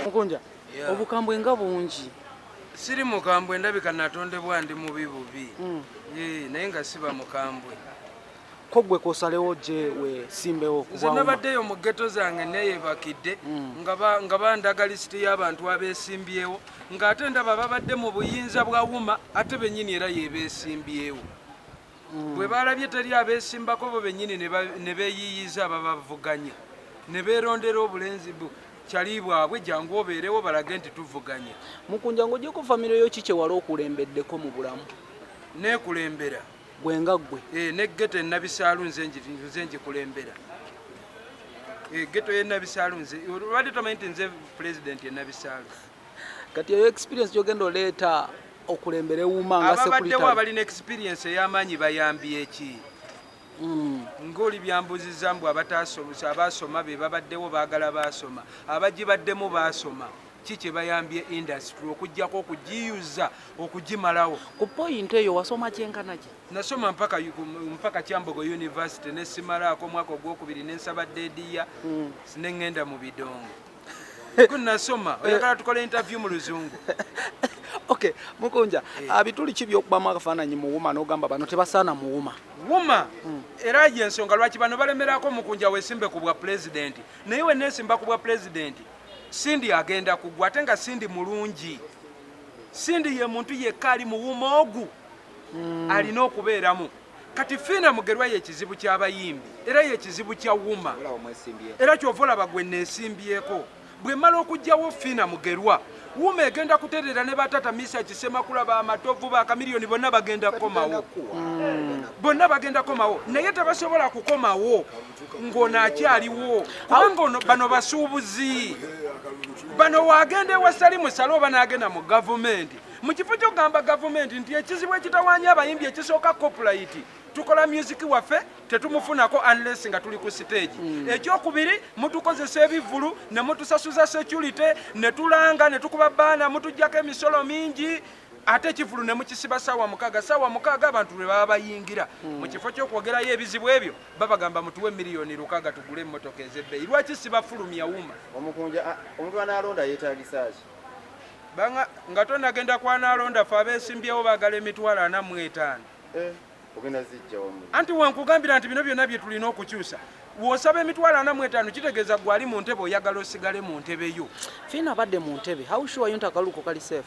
Mukunja obukambwe nga bungi. Siri mukambwe ndabika natondebwa ndi mubi bubi. Naye nga siba mukambwe. Ko gwe kosalewo je we simbewo kubwa. Nze nabaddeyo mu ghetto zange neeyebakidde nga bandaga lisiti y'abantu abeesimbyewo ng'ate ndaba babadde mu buyinza bwa wuma ate bennyini era yeebeesimbyewo. Bwe balabye teri abeesimbako bo bennyini ne beeyiyiza ababavuganya ne beerondera obulenzi kyali bwabwe jangu obeerewo balage nti tuvuganya. Mukunja ng'ogyeko famire yo ki kye wali okulembeddeko mu bulamu? Neekulembera. Gwe nga gwe? Ne ghetto e Nabisaalu nze ngikulembera. Ghetto y'e Nabisaalu nze lwali tomanyi nti nze pulezidenti e Nabisaalu. Kati eyo experience gy'ogenda oleeta okulembera ewuma nga sekulitale. Ababaddewo abalina experience ey'amaanyi bayambye eki? Ng'oli byambuzizza mbu abaasoma be babaddewo baagala baasoma abagibaddemu baasoma ki kye bayambye industry okuggyako okugiyuza okugimalawo. Ku point eyo wasoma kyenkana ki? Nasoma mpaka Kyambogo University ne simalaako omwaka ogwokubiri ne nsaba deediya ne ŋŋenda mu bidongo. Nasoma oyagala tukole interview mu luzungu. Okay, Mukunja, bituli ki by'okubamu akafaananyi mu wuma n'ogamba bano tebasaana mu wuma? Wuma era y'ensonga lwaki bano balemerako Mukunja weesimbe ku bwa pulezidenti naye we neesimba ku bwa pulezidenti Sindi agenda kugwa ate nga Sindi mulungi. Sindi ye muntu yekka ali mu wuma ogu alina okubeeramu. Kati Fiina Mugerwa ye kizibu ky'abayimbi era ye kizibu kya wuma era ky'ova olaba gwe neesimbyeko. Bwe mala okugyawo Fiina Mugerwa wuma egenda kuterera ne batata Misa Kisemakula b'amatovu b'akamiliyoni bonna bagenda kukomawo. Bonna bagenda kukomawo naye tebasobola kukomawo ng'ono akyaliwo kubanga bano basuubuzi. Bano waagenda ewa Salimu Salo oba n'agenda mu gavumenti mu kifo ky'ogamba gavumenti nti ekizibu ekitawaanya abayimbi ekisooka copyright tukola music waffe tetumufunako unless nga tuli ku stage. Ekyokubiri mutukozesa ebivulu ne mutusasuza security ne tulanga ne tukuba baana mutujjako emisolo mingi ate ekivulu ne mukisiba saawa mukaaga abantu lwe baba bayingira mu kifo ky'okwogerayo ebizibu ebyo babagamba mutuwe miliyoni 600 tugule emmotoka ez'ebbeeyi. Lwaki sibafulumya wuma? Omukunja omuntu anaalonda yeetagisa ki? Nga tonagenda kwanaalonda fe abeesimbyewo baagala emitwalo 45. Ogenda zijjawo anti wankugambira nti bino byonna bye tulina okukyusa. W'osaba emitwalo 45 kitegeeza gwali mu ntebe oyagala osigale mu ntebe yo. Fiina abadde mu ntebe. How sure nti akaluko kali safe?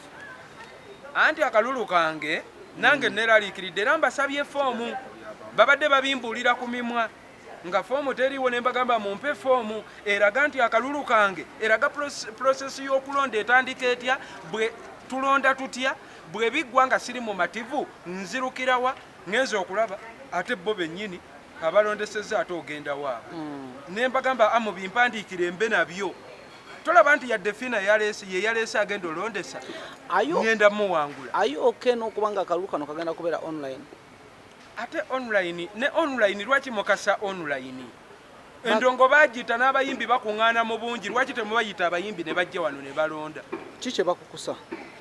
Anti akalulu kange nange neeraliikiridde era mbasabye foomu babadde babimbuulira ku mimwa nga foomu teriiwo ne mbagamba mumpe foomu eraga nti akalulu kange eraga prosesi y'okulonda etandika etya bwe tulonda tutya bwe biggwa nga siri mu mativu nzirukirawa ngenza okulaba ate bo bennyini abalondesezza ate ogenda waabwe ne mbagamba amubimpandiikire embe nabyo. Tolaba nti yadde Fiina ye yaleese agenda olondesa ngenda muwangula. Ayo okay n'okubanga akalulu kano kagenda kubeera online? Ate online lwaki mukasa online? Endongo baagiyita n'abayimbi bakuŋŋaana mu bungi lwaki temubayita abayimbi ne bajja wano ne balonda? Ki kye bakukusa?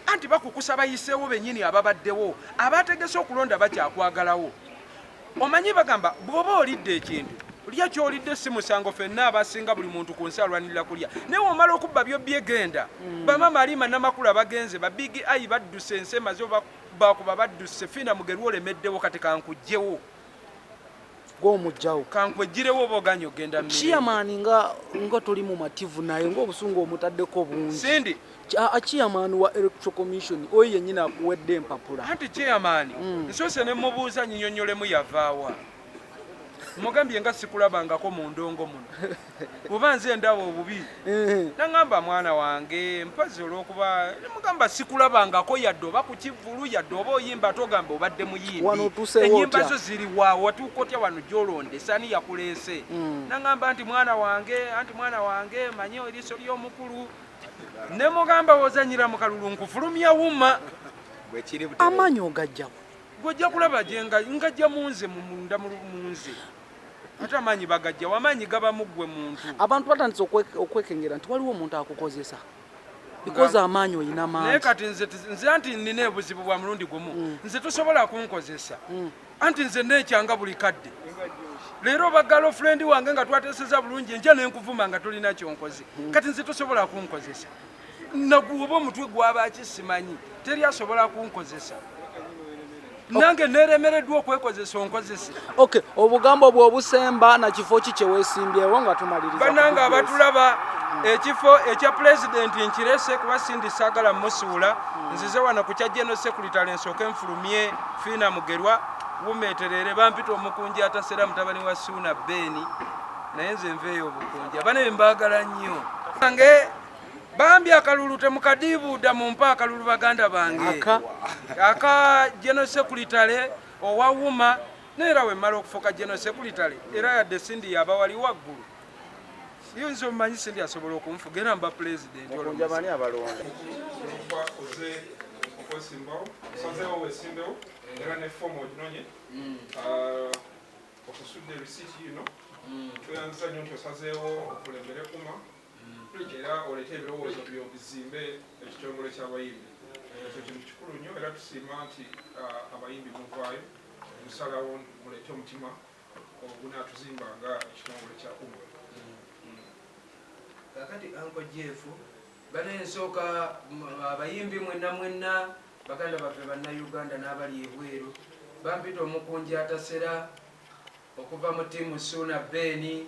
Anti bakukusa bayiseewo bennyini ababaddewo abategese okulonda bakyakwagalawo. Omanyi bagamba bw'oba olidde ekintu lya kyolidde si musango ffenna abasinga buli muntu ku nsi alwanirira kulya naye omala okubba by'obyegenda bamama alima n'amakula bagenze babigi ayi badduse ensi emaze bakuba badduse Fiina Mugerwa olemeddewo kati kankugjewo gw'omugjawo kankwejjirewo oba oganya ogenda mmiri. Chairman nga tuli mu mativu naye ng'obusungu omutaddeko bungi. Sindi chairman wa Electoral Commission oyo yennyini akuwedde empapula. Anti chairman nsoose ne mubuuza nyinyonnyolemu yavaawa. Mugambye nga sikulabangako mu ndongo muno oba nze ndaba obubi nangamba mwana wange mpazi olw'okuba mugamba sikulabangako yadde oba ku kivulu yadde oba oyimba togamba obadde muyimbi ennyimba zo ziri waawo watuuka otya wano gy'olondesa ani yakuleese nangamba anti mwana wange manye eriiso ly'omukulu ne mugamba wozanyira mu kalulu nkufulumya wuma amaanyi ogajjawo gw'ojja kulaba gye ngajja munze munda munze ate amaanyi bagajja wamaanyi gaba muggwe muntu. Abantu batandise okwekengera nti waliwo omuntu akukozesa because amaanyi oyina mangi. Naye kati nze anti nina ebuzibu bwa mulundi gumu nze tosobola kunkozesa anti nze neekyanga buli kadde. Leero bagalo friend wange nga twateeseza bulungi nja nenkuvuma nga tolina kyonkoze kati nze tosobola kunkozesa. Naguoba omutwe gwaba akisimanyi teri asobola kunkozesa. Nange neremereddwa okwekozesa onkozese. Okay, obugambo bw'obusemba na kifo ki kye weesimbyewo nga tumaliriza. Bannange abatulaba ekifo ekya president nkirese kuba sindi saagala musuula nzize wano ku kya General Secretary nsooke nfulumye Fiina Mugerwa wumeeterere bampita omukunja atasera mutabani wa Suuna Beni naye nze nveeyo obukunja bane mbaagala nnyo. Nange bambi akalulu temukadiibuuda mumpa akalulu baganda bange aka General Secretary owawuma neera wemmala okufuuka General Secretary era yadde sindi yaba wali waggulu yinza omumanyi sindi asobola okunfuga era mba president Okunjabani abalonda okwesimbawo osazeewo weesimbewo era ne fomu oginonye okusudde risiiti yino tweyanziza nnyo nti osazeewo okulembere kuma era oleete ebirowoozo byo bizimbe ekitongole ky'abayimbi ekyo kintu kikulu nnyo era tusiima nti abayimbi muvaayo musalawo muleete omutima ogunaatuzimba nga ekitongole kya kuma. kakati Uncle Jeff bane nsooka abayimbi mwenna baganda baffe bannayuganda n'abali ebweru bampita omukunja atasera okuva mu ttiimu Suuna Beni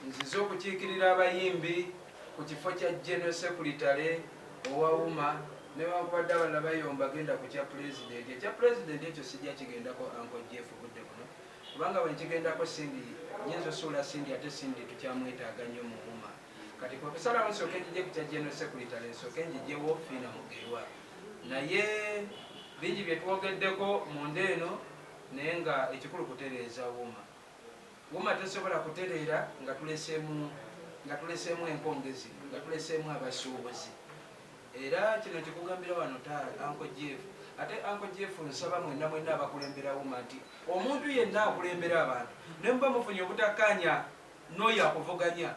nzize okukiikirira abayimbi ku kifo kya General Secretary owawuma newankubadde abalala bayomba genda ku kya president. Ekya president ekyo sijja kigendako Uncle Jeff budde buno kubanga bwenkigendako sindi nyinza osuula sindi ate sindi tukyamwetaaga nnyo muwuma kati kwekusalawo nsooke njije ku kya General Secretary nsooke njijjewo Fiina Mugerwa naye bingi bye twogeddeko munda eno naye nga ekikulu kutereeza wuma tesobola kutereera nga tuleseemu enkongezi nga tuleseemu abasuubuzi era kino kikugambira wano Uncle Jeff ate Uncle Jeff nsaba mwenna abakulembera wuma nti omuntu yenna akulembera abantu ne muba mufunye obutakkaanya n'oyo akuvuganya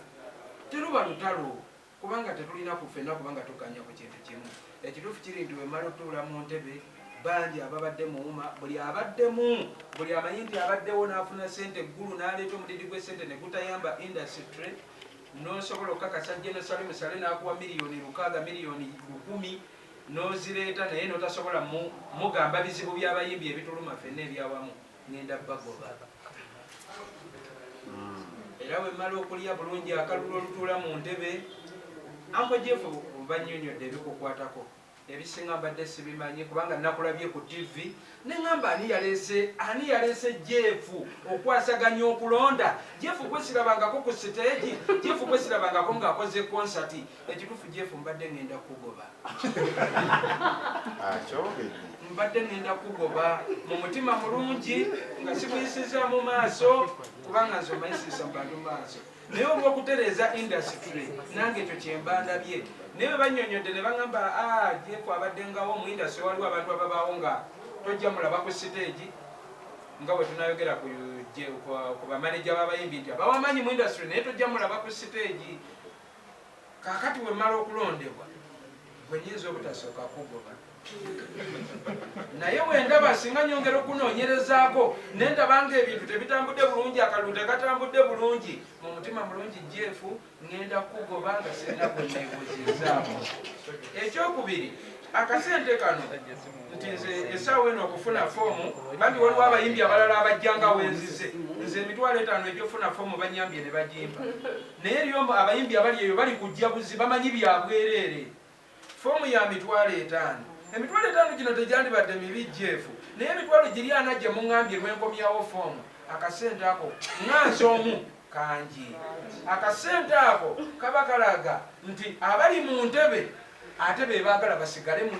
teruba lutalo kubanga tetulina kufenna kubanga tukkaanya ku kintu kimu. Ekituufu kiri nti wemala otuula mu ntebe bangi ababadde muwuma buli abaddemu buli amanyi nti abaddewo n'afuna sente eggulu n'aleeta omudidi gw'essente ne gutayamba industry n'osobola okukakasa General Salim Sale n'akuwa miliyoni 6 miliyoni 10 n'ozireeta naye n'otasobola mugamba bizibu by'abayimbi ebituluma ffenna ebyawamu ngenda bagoba. Era wemmala okulya bulungi akalulu olutuula mu ntebe Uncle Jeff banyonyodde ebikukwatako ebisinga mbadde sibimanyi kubanga nakulabye ku TV neŋŋamba ani yaleese Jeff okwasaganya okulonda. Jeff gwe sirabangako ku siteegi Jeff gwe sirabangako ng'akoze konsati ekituufu Jeff mbadde ngenda kugoba mbadde ngenda kugoba mu mutima mulungi nga sikuyisiza mu maaso kubanga nze omayisiisa mu bantu maaso naye olw'okutereeza industry nange ekyo kyembandabye naye banyonyodde ne baŋŋamba Jeff abaddengawo mu industry waliwo abantu ababaawo nga tojja mulaba ku siteegi nga bwe tunayogera ku bamaneja b'abayimbi nti abawamanyi mu industry naye tojja mulaba ku siteegi. Kaakati wemmala okulondebwa bwe nyinza obutasooka kugoba naye wendaba singa nyongera okunoonyerezaako nendabanga ebintu tebitambudde bulungi akalulu tekatambudde bulungi mu mutima mulungi Jeff ngenda kugoba nga sirina gwe neebuuzizaako. Ekyokubiri akasente kano nti nze essaawa eno okufuna foomu bambi waliwo abayimbi abalala abajjanga wenzize nze emitwalo 5 egyofuna foomu banyambye ne bagimpa naye eriyo abayimbi abali eyo bali kujja buzi bamanyi byabwereere foomu ya mitwalo 5 emitwalo 5 gino tegyandibadde mibi Jeff naye emitwalo giri 4 gye muŋŋambye lwenkomyawo foomu akasente ako ŋŋanze omu kangi akasente ako kaba kalaga nti abali mu ntebe ate be baagala basigale mu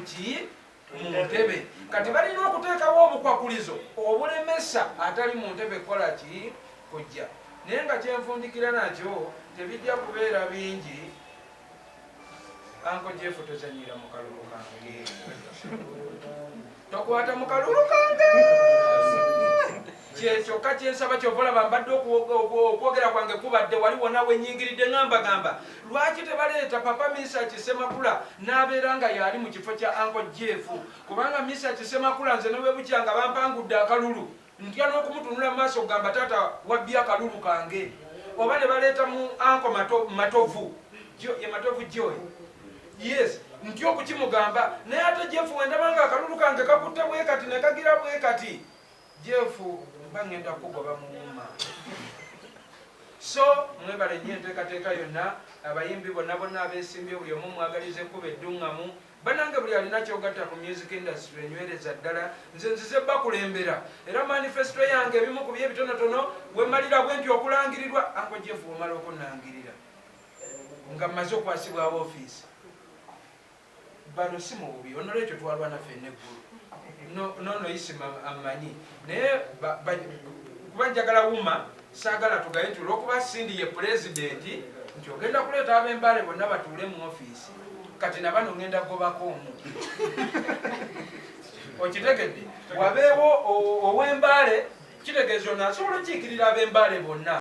ntebe kati balina okuteekawo obukwakulizo obulemesa atali mu ntebe kukola ki kujja naye nga kyenfundikira nakyo tebijja kubeera bingi Anko Jeff tozanyira mu kalulu kange. Tokwata mu kalulu kange. Kyokka kyensaba kyovolaba mbadde okwogera kwange kubadde waliwo nawe nyingiridde ngamba lwaki tebaleeta papa Misa Kisemakula n'abeera nga yali mu kifo kya Uncle Jeff kubanga Misa Kisemakula nze nobwebukya nga bampangudde akalulu ntya n'okumutunula mu maaso kugamba taata wabbye akalulu kange oba ne baleeta mu Uncle Matovu ye Matovu Joy yes ntya okukimugamba naye ate Jeff wendabanga akalulu kange kakutte bwe kati ne kagira bwe kati Jeff bangenda kugoba muuma so mwebale nnyo enteekateeka yonna abayimbi bonna abeesimbye buli omu mwagalize enkuba edduŋŋamu banange buli alina kyogatta ku music industry enywereza ddala nze nzize bakulembera era manifesto yange ebimu ku byebitonotono bwemalira bwe nti okulangirirwa Uncle Jeff wemala okunangirira nga mmaze okwasibwawo ofiisi bano si mu bubi onolwekyo twalwa naffe neggulu nono isima amanyi naye kuba njagala wuma saagala tugaye nti olwokuba Cindy ye pulezidenti nti ogenda kuleeta ab'embale bonna batuule mu ofiisi kati nabano ngenda gobako omu okitegedde wabeewo ow'embale kitegeeza ono asobola okiikirira ab'embale bonna